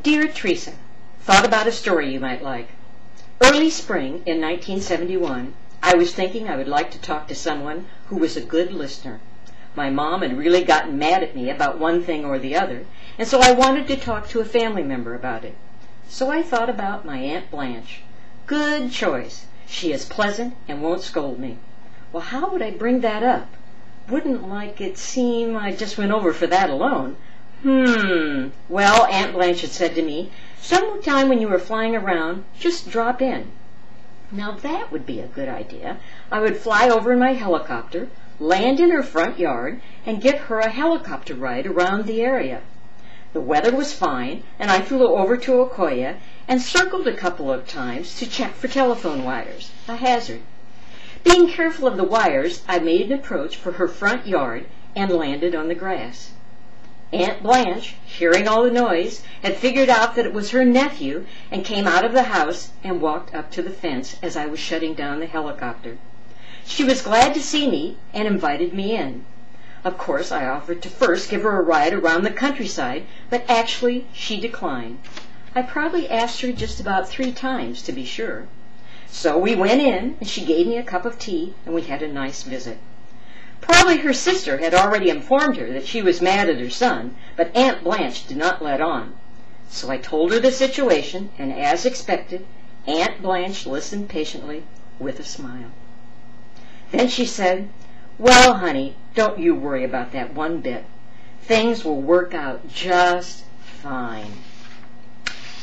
Dear Teresa, thought about a story you might like. Early spring in 1971, I was thinking I would like to talk to someone who was a good listener. My mom had really gotten mad at me about one thing or the other, and so I wanted to talk to a family member about it. So I thought about my Aunt Blanche. Good choice. She is pleasant and won't scold me. Well, how would I bring that up? Wouldn't like it seem I just went over for that alone. Well, Aunt Blanche had said to me, sometime when you were flying around, just drop in. Now that would be a good idea. I would fly over in my helicopter, land in her front yard, and give her a helicopter ride around the area. The weather was fine, and I flew over to Okoye and circled a couple of times to check for telephone wires, a hazard. Being careful of the wires, I made an approach for her front yard and landed on the grass. Aunt Blanche, hearing all the noise, had figured out that it was her nephew and came out of the house and walked up to the fence as I was shutting down the helicopter. She was glad to see me and invited me in. Of course, I offered to first give her a ride around the countryside, but actually she declined. I probably asked her just about 3 times to be sure. So we went in and she gave me a cup of tea and we had a nice visit. Probably her sister had already informed her that she was mad at her son, but Aunt Blanche did not let on. So I told her the situation, and as expected, Aunt Blanche listened patiently with a smile. Then she said, "Well, honey, don't you worry about that one bit. Things will work out just fine."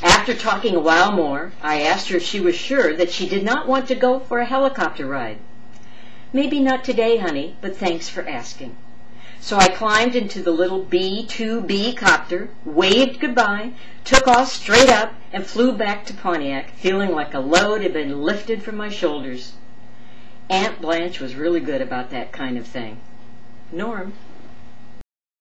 After talking a while more, I asked her if she was sure that she did not want to go for a helicopter ride. "Maybe not today, honey, but thanks for asking." So I climbed into the little B-2B copter, waved goodbye, took off straight up, and flew back to Pontiac, feeling like a load had been lifted from my shoulders. Aunt Blanche was really good about that kind of thing. Norm.